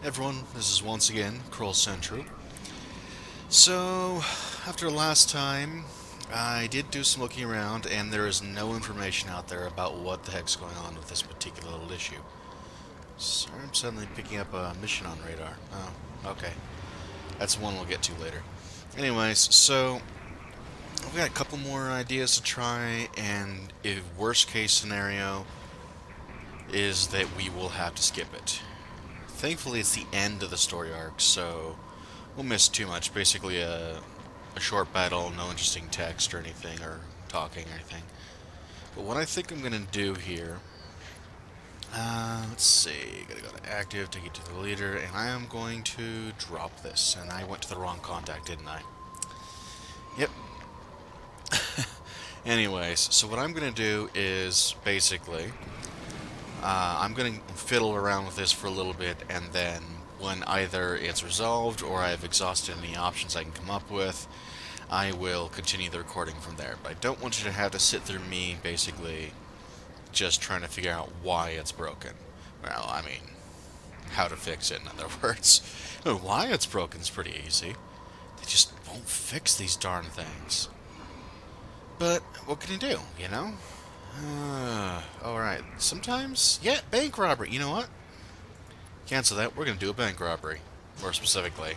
Everyone, this is once again Kroll Central. So, after last time, I did do some looking around, and there is no information out there about what the heck's going on with this particular little issue. Sorry, I'm suddenly picking up a mission on radar. Oh, okay. That's one we'll get to later. Anyways, so I've got a couple more ideas to try, and a worst case scenario is that we will have to skip it. Thankfully, it's the end of the story arc, so we'll miss too much. Basically, a short battle, no interesting text or anything, or talking or anything. But what I think I'm going to do here, let's see, gotta go to active, take it to the leader, and I am going to drop this. And I went to the wrong contact, didn't I? Yep. Anyways, so what I'm going to do is basically, I'm going to fiddle around with this for a little bit, and then when either it's resolved or I've exhausted any options I can come up with, I will continue the recording from there. But I don't want you to have to sit through me basically just trying to figure out why it's broken. Well, I mean, how to fix it, in other words. Why it's broken is pretty easy. They just won't fix these darn things. But what can you do, you know? Alright. Sometimes, yeah, bank robbery. You know what? Cancel that. We're going to do a bank robbery. More specifically,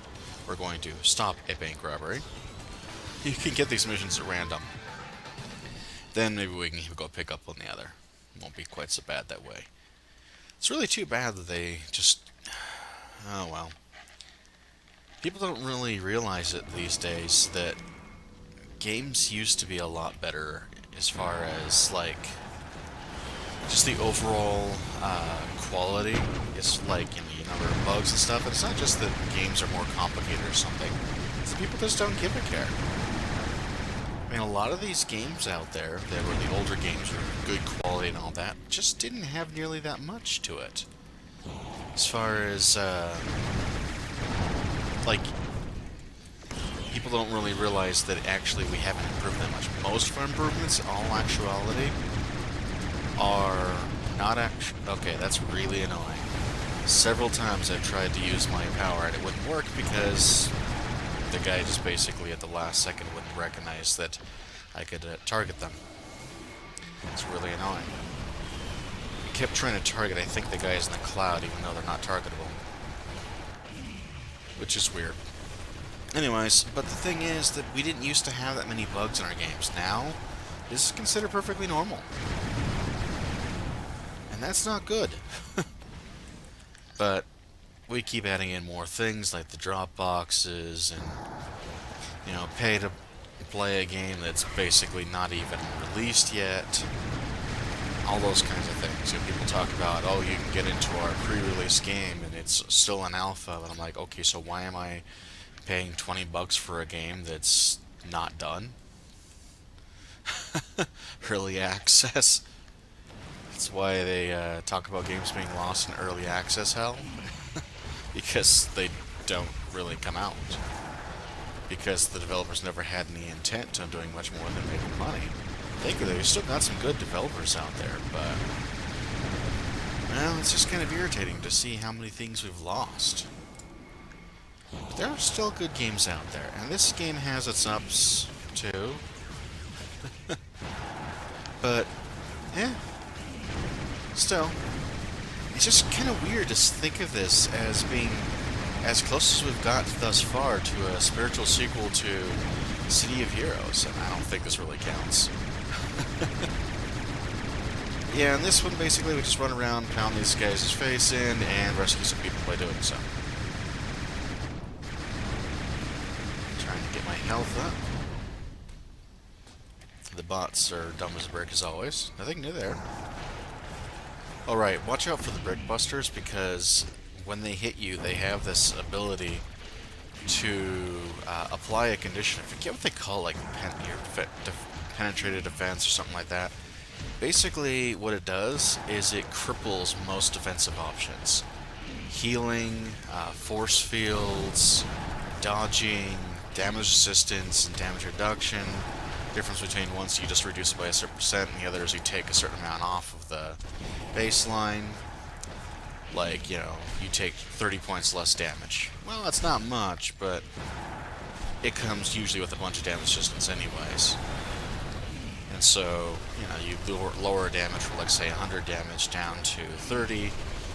we're going to stop a bank robbery. You can get these missions at random. Then maybe we can go pick up on the other. It won't be quite so bad that way. It's really too bad that they just... Oh, well. People don't really realize it these days that games used to be a lot better as far as, like, just the overall quality. It's like in the number of bugs and stuff. And it's not just that games are more complicated or something. It's that people just don't give a care. I mean, a lot of these games out there that were the older games were good quality and all that, just didn't have nearly that much to it. As far as, like, people don't really realize that actually we haven't improved that much. Most of our improvements, in all actuality, are not actually... Okay, that's really annoying. Several times I've tried to use my power and it wouldn't work because the guy just basically at the last second wouldn't recognize that I could target them. It's really annoying. I kept trying to target, I think, the guys in the cloud even though they're not targetable. Which is weird. Anyways, but the thing is that we didn't used to have that many bugs in our games. Now, this is considered perfectly normal. And that's not good. But we keep adding in more things like the drop boxes and, you know, pay to play a game that's basically not even released yet. All those kinds of things. You know, people talk about, oh, you can get into our pre-release game and it's still an alpha. And I'm like, okay, so why am I paying $20 for a game that's not done? Early access. That's why they talk about games being lost in early access hell. Because they don't really come out. Because the developers never had any intent on doing much more than making money. Thankfully, we've still got some good developers out there, but... Well, it's just kind of irritating to see how many things we've lost. But there are still good games out there, and this game has its ups, too. But, yeah. Still, it's just kind of weird to think of this as being as close as we've got thus far to a spiritual sequel to City of Heroes, and I don't think this really counts. Yeah, in this one, basically, we just run around, pound these guys' face in, and rescue some people by doing so. Trying to get my health up. The bots are dumb as a brick, as always. Nothing new there. Alright, watch out for the brick busters, because when they hit you, they have this ability to apply a condition. I forget what they call, like, penetrated defense or something like that. Basically, what it does is it cripples most defensive options. Healing, force fields, dodging, damage resistance, and damage reduction. Difference between one's you just reduce it by a certain percent, and the other is you take a certain amount off of the baseline. Like, you know, you take 30 points less damage. Well, that's not much, but it comes usually with a bunch of damage distance anyways. And so, you know, you lower damage from, like, say, 100 damage down to 30,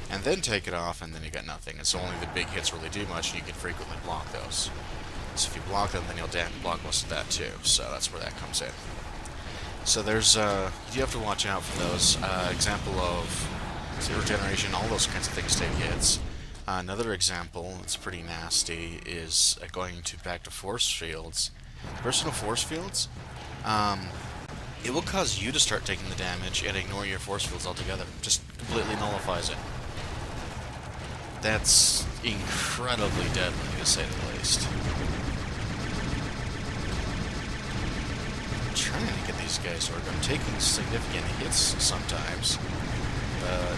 and then take it off, and then you got nothing. And so only the big hits really do much, and you can frequently block those. So if you block them, then you'll block most of that too. So that's where that comes in. So there's, you have to watch out for those. Example of zero generation, all those kinds of things take hits. Another example that's pretty nasty is going back to force fields. Personal force fields, it will cause you to start taking the damage and ignore your force fields altogether. Just completely nullifies it. That's incredibly deadly, to say the least. I'm trying to get these guys to work. I'm taking significant hits sometimes, but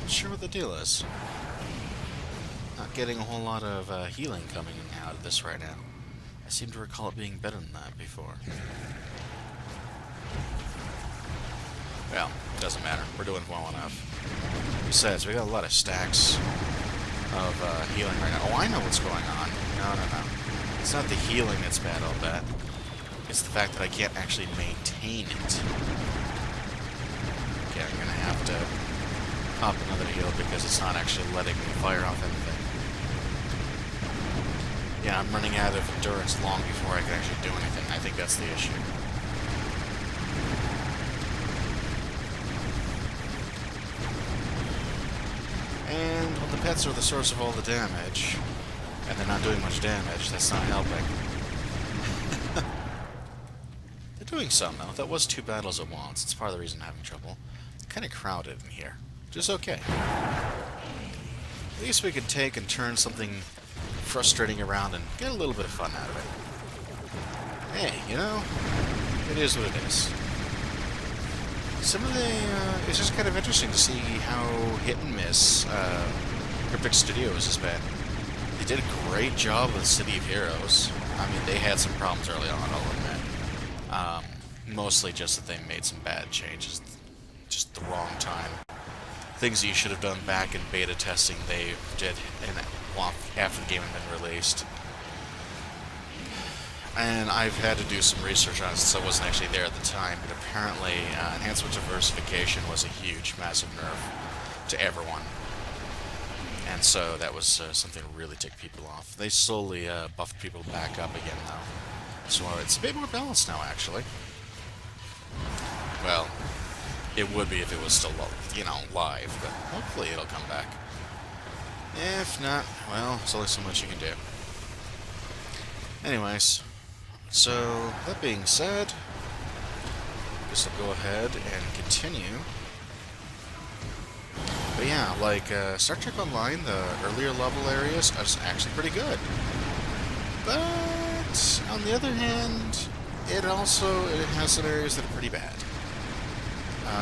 not sure what the deal is. Not getting a whole lot of healing coming out of this right now. I seem to recall it being better than that before. Well, doesn't matter. We're doing well enough. Besides, we got a lot of stacks of healing right now. Oh, I know what's going on. No. It's not the healing that's bad, I'll bet. It's the fact that I can't actually maintain it. Okay, I'm gonna have to pop another heal because it's not actually letting me fire off anything. Yeah, I'm running out of endurance long before I can actually do anything. I think that's the issue. And when the pets are the source of all the damage, and they're not doing much damage, that's not helping. They're doing some, though. That was 2 battles at once. It's part of the reason I'm having trouble. It's kind of crowded in here. Just okay. At least we could take and turn something frustrating around and get a little bit of fun out of it. Hey, you know, it is what it is. Some of the, it's just kind of interesting to see how hit and miss Cryptic Studios has been. They did a great job with City of Heroes. I mean, they had some problems early on, I'll admit. Mostly just that they made some bad changes. Just the wrong time. Things that you should have done back in beta testing, they did after the game had been released. And I've had to do some research on it since I wasn't actually there at the time, but apparently enhancement diversification was a huge, massive nerf to everyone. And so that was something that really ticked people off. They slowly buffed people back up again, though. So it's a bit more balanced now, actually. Well, it would be if it was still, you know, live, but hopefully it'll come back. If not, well, there's only so much you can do. Anyways, so that being said, I guess I'll go ahead and continue. But yeah, like Star Trek Online, the earlier level areas are actually pretty good. But on the other hand, it has some areas that are pretty bad.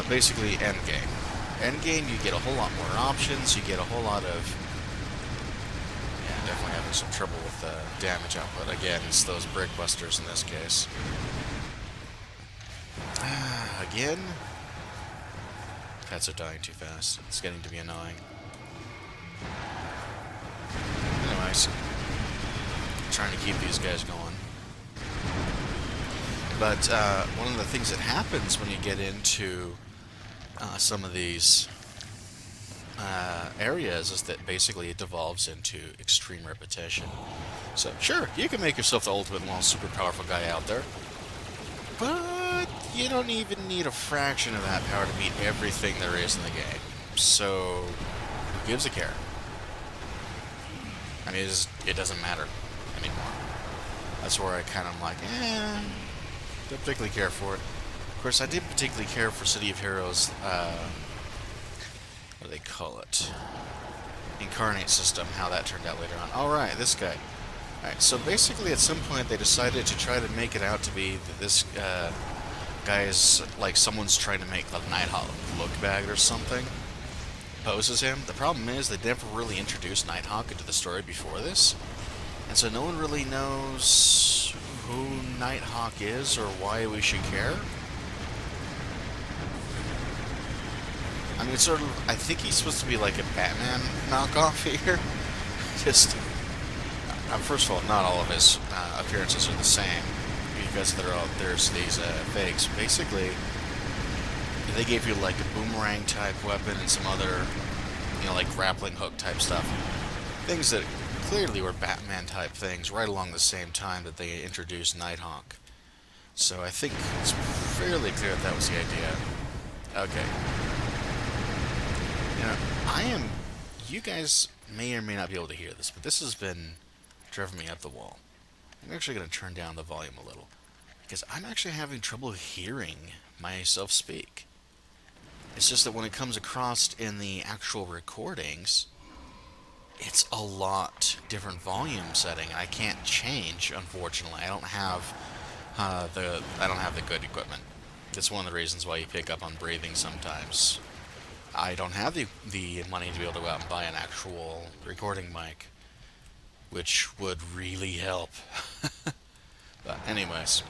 Basically, endgame. Endgame, you get a whole lot more options. You get a whole lot of definitely having some trouble with damage output. Again, it's those brick busters in this case. Again, pets are dying too fast. It's getting to be annoying. Anyways, trying to keep these guys going. But one of the things that happens when you get into some of these areas is that basically it devolves into extreme repetition. So, sure, you can make yourself the ultimate and most super powerful guy out there, but you don't even need a fraction of that power to beat everything there is in the game. So, who gives a care? I mean, it doesn't matter anymore. That's where I kind of like, don't particularly care for it. Of course, I did particularly care for City of Heroes, what do they call it? Incarnate system, how that turned out later on. Alright, this guy. Alright, so basically at some point they decided to try to make it out to be that this guy is like someone's trying to make the Nighthawk look bad or something. Poses him. The problem is they never really introduced Nighthawk into the story before this. And so no one really knows who Nighthawk is or why we should care. I mean, it's sort of. I think he's supposed to be like a Batman knockoff here. Just first of all, not all of his appearances are the same because there's these fakes. Basically, they gave you like a boomerang type weapon and some other, like grappling hook type stuff. Things that clearly were Batman type things right along the same time that they introduced Nighthawk. So I think it's fairly clear that was the idea. Okay. I am. You guys may or may not be able to hear this, but this has been driving me up the wall. I'm actually going to turn down the volume a little because I'm actually having trouble hearing myself speak. It's just that when it comes across in the actual recordings, it's a lot different volume setting. I can't change, unfortunately. I don't have the good equipment. That's one of the reasons why you pick up on breathing sometimes. I don't have the money to be able to go out and buy an actual recording mic, which would really help. But anyways,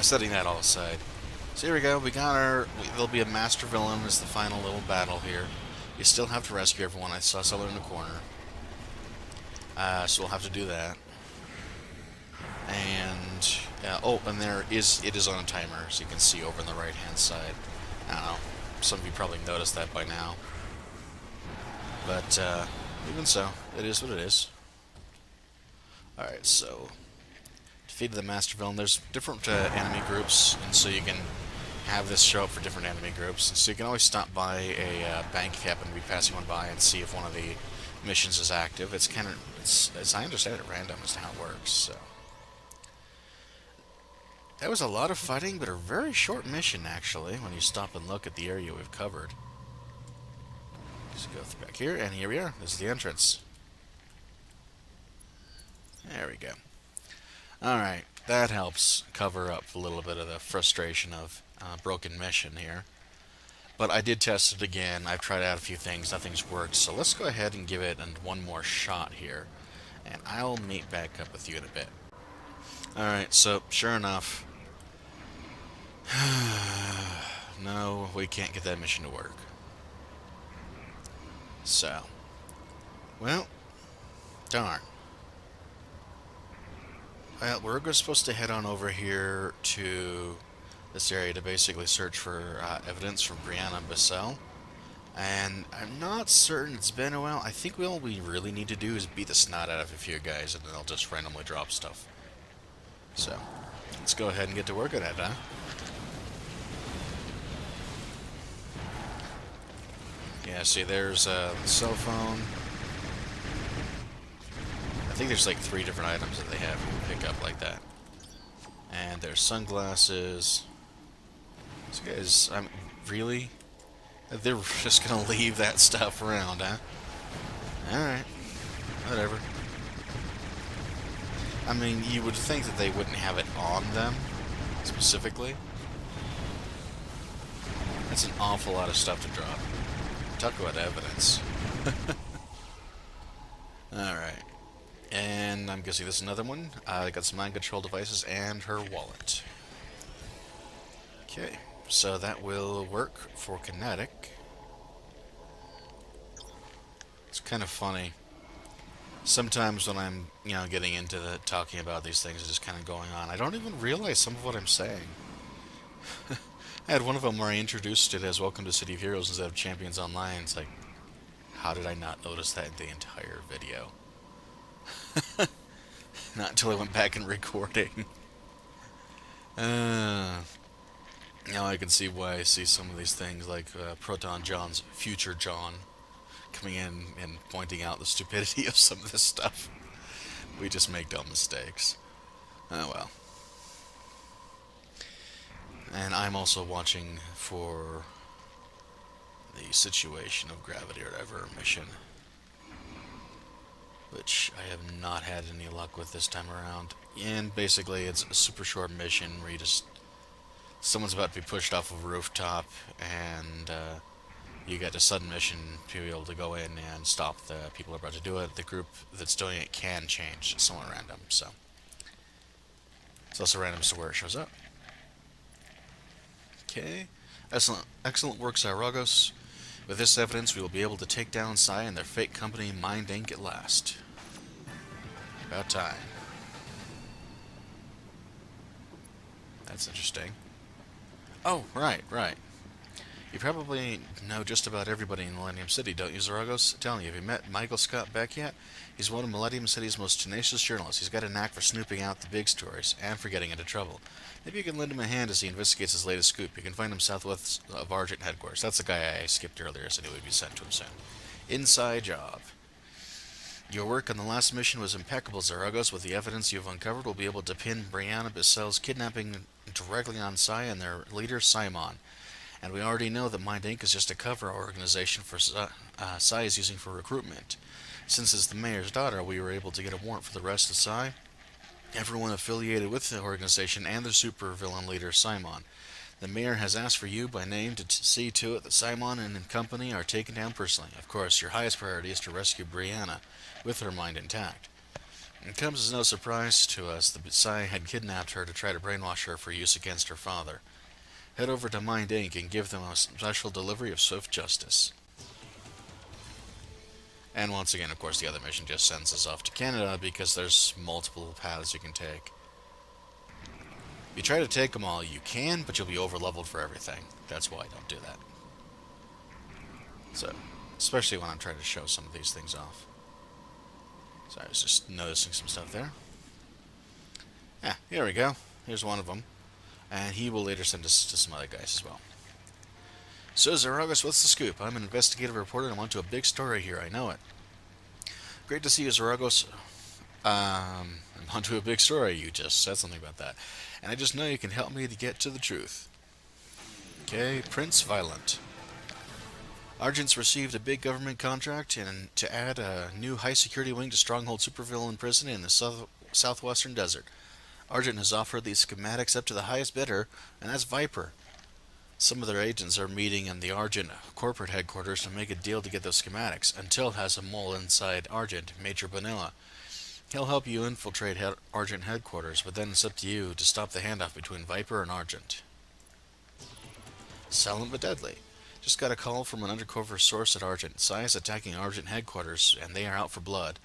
setting that all aside. So here we go. There'll be a master villain as the final little battle here. You still have to rescue everyone. I saw someone in the corner. So we'll have to do that. And and it is on a timer, so you can see over on the right hand side. I don't know. Some of you probably noticed that by now. But even so, it is what it is. Alright, so defeated the master villain. There's different enemy groups, and so you can have this show up for different enemy groups. And so you can always stop by a bank if you happen to be passing one by and see if one of the missions is active. It's kind of, as I understand it, random as to how it works. So that was a lot of fighting, but a very short mission, actually, when you stop and look at the area we've covered. Just go back here, and here we are. This is the entrance. There we go. Alright, that helps cover up a little bit of the frustration of broken mission here. But I did test it again. I've tried out a few things. Nothing's worked. So let's go ahead and give it one more shot here. And I'll meet back up with you in a bit. Alright, so sure enough, no, we can't get that mission to work. So, well, darn. Well, we're supposed to head on over here to this area to basically search for evidence from Brianna Bissell. And I'm not certain, it's been a while. I think all we really need to do is beat the snot out of a few guys, and then they'll just randomly drop stuff. So, let's go ahead and get to work on it, huh? Yeah, see, there's the cell phone. I think there's like 3 different items that they have you can pick up like that. And there's sunglasses. So guys, really? They're just gonna leave that stuff around, huh? Alright. Whatever. I mean, you would think that they wouldn't have it on them, specifically. That's an awful lot of stuff to drop. Talk about evidence. Alright. And I'm guessing this is another one. I got some mind control devices and her wallet. Okay. So that will work for kinetic. It's kind of funny. Sometimes when I'm, getting into talking about these things, it's just kind of going on. I don't even realize some of what I'm saying. I had one of them where I introduced it as Welcome to City of Heroes instead of Champions Online. It's like, how did I not notice that in the entire video? Not until I went back and recording. Now I can see why I see some of these things like Proton John's future John coming in and pointing out the stupidity of some of this stuff. We just make dumb mistakes. Oh well. And I'm also watching for the situation of gravity or whatever mission, which I have not had any luck with this time around. And basically it's a super short mission where someone's about to be pushed off of a rooftop, and you get a sudden mission to be able to go in and stop the people who are about to do it. The group that's doing it can change. It's somewhat random, so it's also random as to where it shows up. Okay. Excellent work, Cyrogos. With this evidence, we will be able to take down Psy and their fake company, Mind Inc. at last. About time. That's interesting. Oh, right. You probably know just about everybody in Millennium City, don't you, Zaragos? Telling you, have you met Michael Scott Beck yet? He's one of Millennium City's most tenacious journalists. He's got a knack for snooping out the big stories and for getting into trouble. Maybe you can lend him a hand as he investigates his latest scoop. You can find him southwest of Argent headquarters. That's the guy I skipped earlier, so I knew he'd be sent to him soon. Inside job. Your work on the last mission was impeccable, Zaragos. With the evidence you've uncovered, we'll be able to pin Brianna Bissell's kidnapping directly on Psy and their leader, Simon. And we already know that Mind Inc. is just a cover organization for Psy is using for recruitment. Since it's the mayor's daughter, we were able to get a warrant for the rest of Psy, everyone affiliated with the organization, and the supervillain leader, Simon. The mayor has asked for you by name to see to it that Simon and company are taken down personally. Of course, your highest priority is to rescue Brianna, with her mind intact. It comes as no surprise to us that Psy had kidnapped her to try to brainwash her for use against her father. Head over to Mind Inc. and give them a special delivery of swift justice. And once again, of course, the other mission just sends us off to Canada because there's multiple paths you can take. If you try to take them all, you can, but you'll be over-leveled for everything. That's why I don't do that. So, especially when I'm trying to show some of these things off. So I was just noticing some stuff there. Yeah, here we go. Here's one of them. And he will later send us to some other guys as well. So, Zaragos, what's the scoop? I'm an investigative reporter and I'm onto a big story here. I know it. Great to see you, Zaragos. I'm onto a big story. You just said something about that. And I just know you can help me to get to the truth. Okay, Prince Violent. Argent's received a big government contract and to add a new high-security wing to Stronghold Supervillain Prison in the southwestern desert. Argent has offered these schematics up to the highest bidder, and that's Viper. Some of their agents are meeting in the Argent corporate headquarters to make a deal to get those schematics. Until has a mole inside Argent, Major Bonilla. He'll help you infiltrate Argent headquarters, but then it's up to you to stop the handoff between Viper and Argent. Silent but deadly. Just got a call from an undercover source at Argent. Psy is attacking Argent headquarters, and they are out for blood.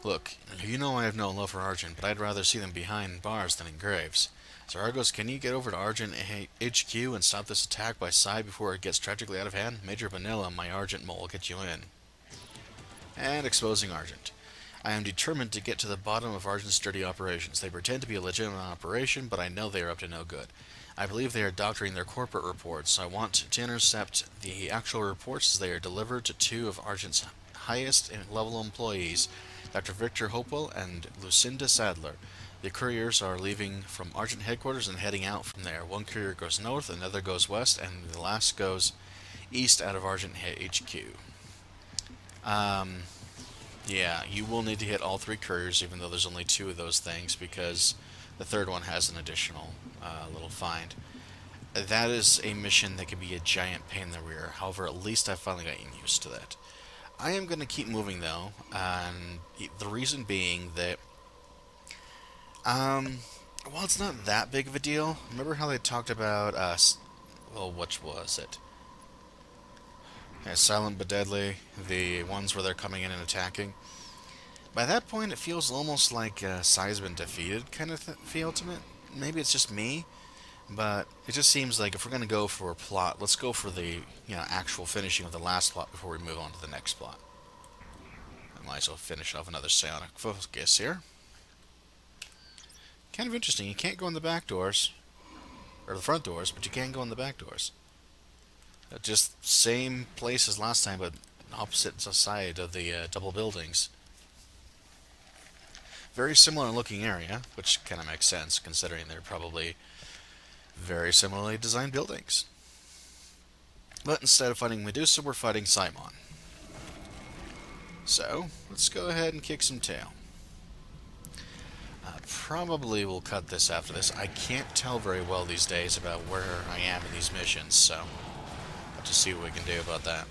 Look, you know I have no love for Argent, but I'd rather see them behind bars than in graves. Zaragos, can you get over to Argent HQ and stop this attack by Psy before it gets tragically out of hand? Major Vanilla, my Argent mole, will get you in. And exposing Argent. I am determined to get to the bottom of Argent's dirty operations. They pretend to be a legitimate operation, but I know they are up to no good. I believe they are doctoring their corporate reports. I want to intercept the actual reports as they are delivered to two of Argent's highest level employees, Dr. Victor Hopewell and Lucinda Sadler. The couriers are leaving from Argent headquarters and heading out from there. One courier goes north, another goes west, and the last goes east out of Argent HQ. Yeah, you will need to hit all three couriers, even though there's only two of those things, because the third one has an additional little find. That is a mission that can be a giant pain in the rear. However, at least I've finally gotten used to that. I am going to keep moving, though, and the reason being that, well, it's not that big of a deal. Remember how they talked about, well, which was it? Yeah, Silent but Deadly, the ones where they're coming in and attacking. By that point, it feels almost like Psy's been defeated kind of feel to it. Maybe it's just me, but it just seems like if we're going to go for a plot, let's go for the actual finishing of the last plot before we move on to the next plot. I might as well finish off another psionic focus here. Kind of interesting. You can't go in the back doors, or the front doors, but you can go in the back doors. Just same place as last time, but opposite side of the double buildings. Very similar looking area, which kind of makes sense considering they're probably very similarly designed buildings. But instead of fighting Medusa, we're fighting Simon. So, let's go ahead and kick some tail. Probably will cut this after this. I can't tell very well these days about where I am in these missions, so I'll have to see what we can do about that.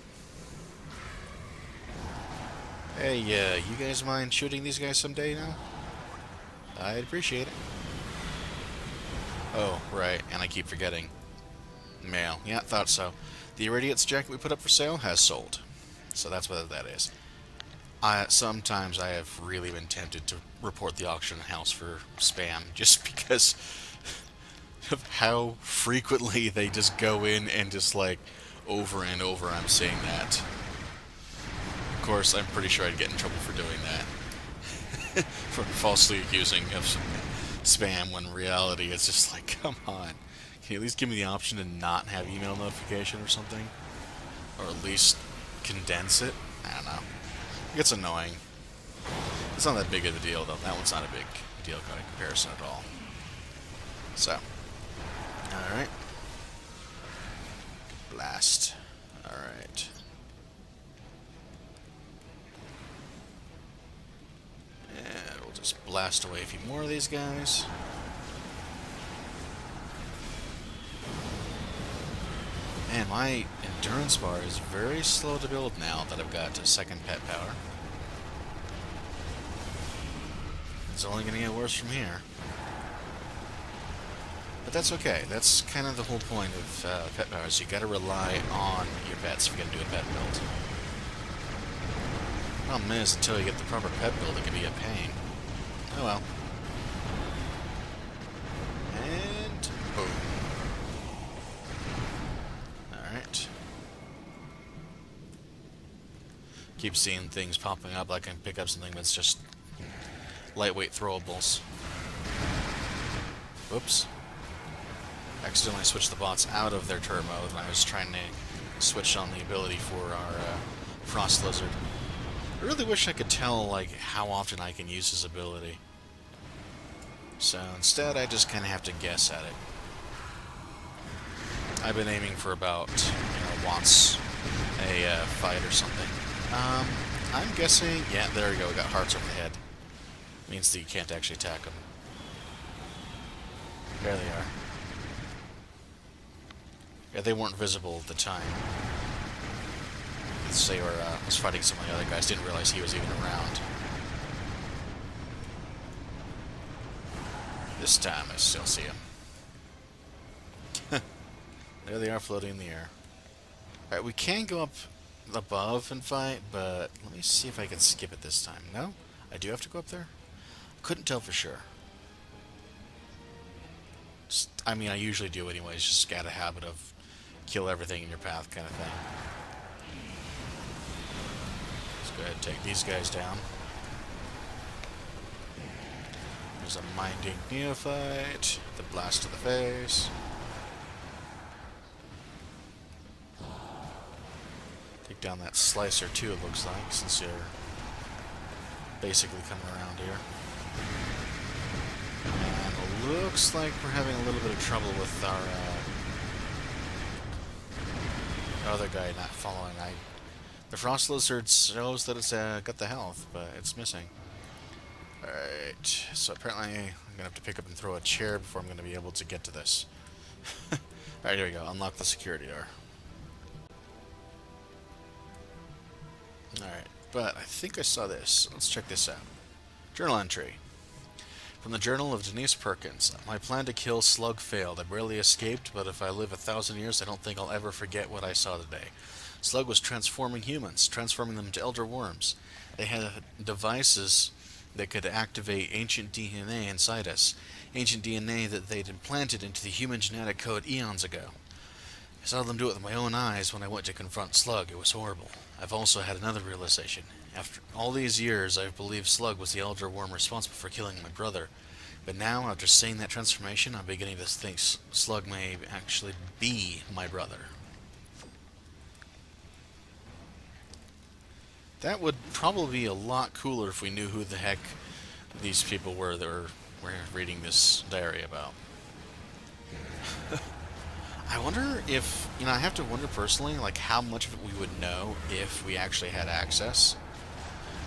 Hey, you guys mind shooting these guys someday now? I'd appreciate it. Oh, right, and I keep forgetting. Mail. Yeah, thought so. The Irradiates jacket we put up for sale has sold. So that's what that is. Sometimes I have really been tempted to report the auction house for spam just because of how frequently they just go in and just like over and over I'm seeing that. Of course, I'm pretty sure I'd get in trouble for doing that. For falsely accusing of some spam when in reality it's just like, come on. Can you at least give me the option to not have email notification or something? Or at least condense it? I don't know. It gets annoying. It's not that big of a deal though. That one's not a big deal in comparison at all. So. Alright. Blast. Alright. And we'll just blast away a few more of these guys. Man, my endurance bar is very slow to build now that I've got a second pet power. It's only going to get worse from here. But that's okay. That's kind of the whole point of pet powers. You got to rely on your pets if you're going to do a pet build. Problem is, until you get the proper pet build, it can be a pain. Oh well. And boom. Alright. Keep seeing things popping up like I can pick up something that's just lightweight throwables. Whoops. Accidentally switched the bots out of their turbo when I was trying to switch on the ability for our Frost Lizard. I really wish I could tell like how often I can use his ability. So instead I just kind of have to guess at it. I've been aiming for about, once a fight or something. I'm guessing, yeah, there we go, we got hearts over the head. Means that you can't actually attack them. There they are. Yeah, they weren't visible at the time. They were, was fighting some of the other guys, didn't realize he was even around. This time I still see him. There they are floating in the air. Alright, we can go up above and fight, but let me see if I can skip it this time. No? I do have to go up there? Couldn't tell for sure. I mean, I usually do anyways, just got a habit of kill everything in your path kind of thing. Let's go ahead and take these guys down. There's a minding neophyte. The blast to the face. Take down that slicer too, it looks like, since you're basically coming around here. And it looks like we're having a little bit of trouble with our other guy not following. The Frost Lizard shows that it's got the health, but it's missing. Alright, so apparently I'm going to have to pick up and throw a chair before I'm going to be able to get to this. Alright, here we go. Unlock the security door. Alright, but I think I saw this. Let's check this out. Journal entry. From the Journal of Denise Perkins. My plan to kill Slug failed. I barely escaped, but if I live 1,000 years, I don't think I'll ever forget what I saw today. Slug was transforming humans, transforming them into elder worms. They had devices that could activate ancient DNA inside us. Ancient DNA that they'd implanted into the human genetic code eons ago. I saw them do it with my own eyes when I went to confront Slug. It was horrible. I've also had another realization. After all these years, I've believed Slug was the elder worm responsible for killing my brother. But now, after seeing that transformation, I'm beginning to think Slug may actually be my brother. That would probably be a lot cooler if we knew who the heck these people were that we're reading this diary about. I wonder if, I have to wonder personally, like, how much of it we would know if we actually had access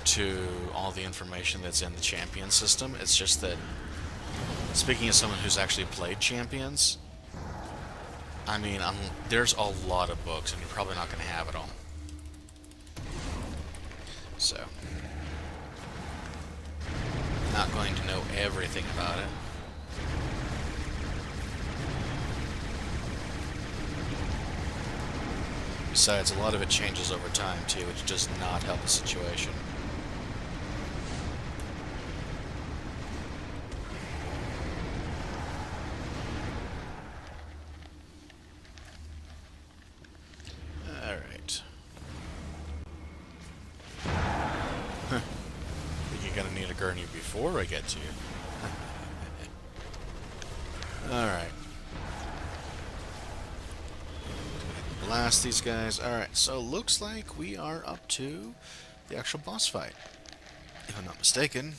to all the information that's in the champion system. It's just that, speaking as someone who's actually played champions, I mean, there's a lot of books, and you're probably not going to have it all. So, not going to know everything about it. Besides, a lot of it changes over time, too, which does not help the situation. Alright. Think you're gonna need a gurney before I get to you. Alright. Blast these guys. Alright, so looks like we are up to the actual boss fight, if I'm not mistaken.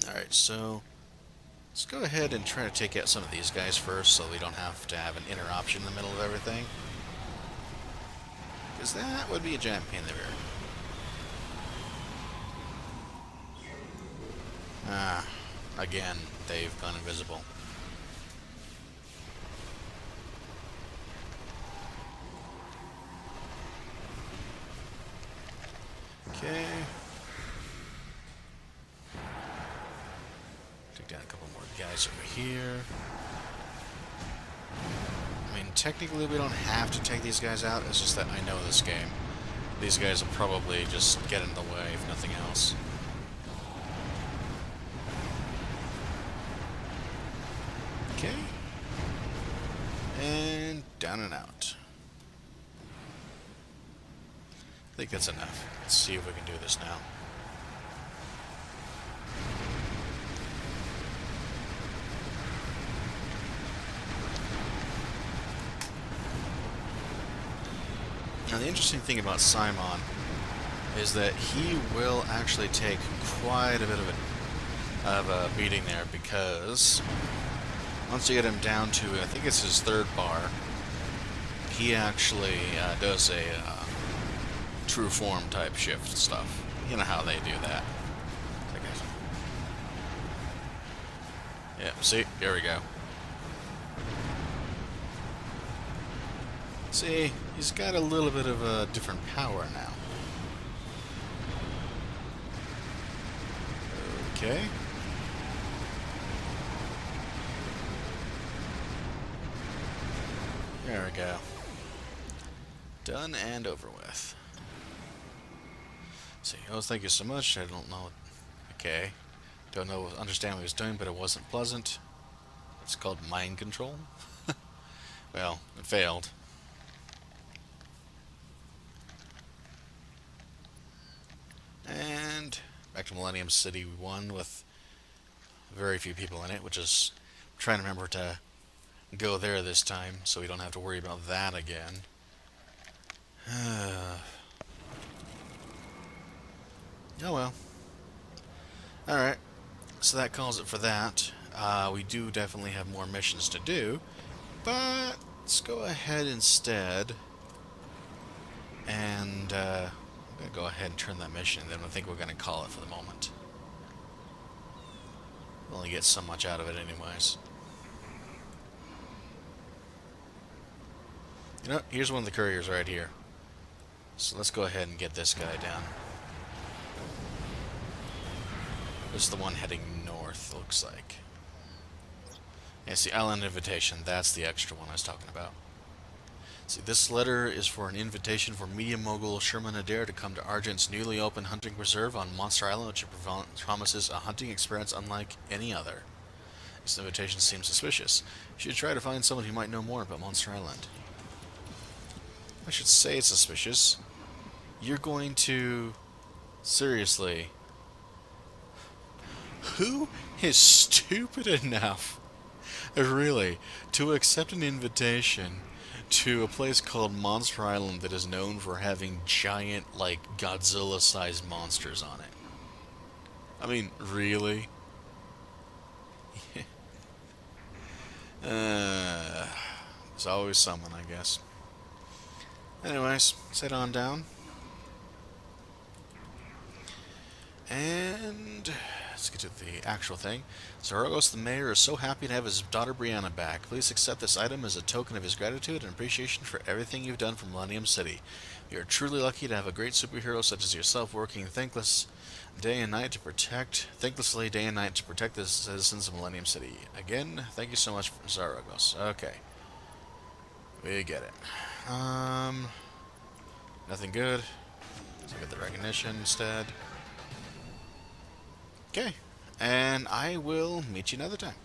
Alright, so let's go ahead and try to take out some of these guys first so we don't have to have an interruption in the middle of everything. Because that would be a giant pain in the rear. Ah, again, they've gone invisible. Okay. Take down a couple more guys over here. I mean, technically we don't have to take these guys out, it's just that I know this game. These guys will probably just get in the way, if nothing else. Okay. And down and out. I think that's enough. Let's see if we can do this now. Now the interesting thing about Simon is that he will actually take quite a bit of a beating there, because once you get him down to, I think it's his third bar, he actually does a true form type shift stuff. You know how they do that. Yeah, see? Here we go. See, he's got a little bit of a different power now. Okay. There we go. Done and over with. See, oh, thank you so much. I don't know. Okay. Don't know, understand what he was doing, but it wasn't pleasant. It's called mind control. Well, it failed. And back to Millennium City 1 with very few people in it, which is I'm trying to remember to go there this time so we don't have to worry about that again. Oh well. Alright, so that calls it for that. We do definitely have more missions to do, but let's go ahead instead and I'm going to go ahead and turn that mission, then I think we're going to call it for the moment. We'll only get so much out of it anyways. You know, here's one of the couriers right here. So let's go ahead and get this guy down. This is the one heading north, looks like. Yeah, see, Island Invitation, that's the extra one I was talking about. See, this letter is for an invitation for media mogul Sherman Adair to come to Argent's newly opened hunting preserve on Monster Island, which promises a hunting experience unlike any other. This invitation seems suspicious. You should try to find someone who might know more about Monster Island. I should say it's suspicious. You're going to... Seriously. Who is stupid enough, really, to accept an invitation to a place called Monster Island that is known for having giant, like, Godzilla-sized monsters on it? I mean, really? There's always someone, I guess. Anyways, let's head on down. And let's get to the actual thing. Zarogos, the mayor, is so happy to have his daughter Brianna back. Please accept this item as a token of his gratitude and appreciation for everything you've done for Millennium City. You are truly lucky to have a great superhero such as yourself working thanklessly day and night to protect the citizens of Millennium City. Again, thank you so much, Zarogos. Okay. We get it. Nothing good. So I get the recognition instead. Okay. And I will meet you another time.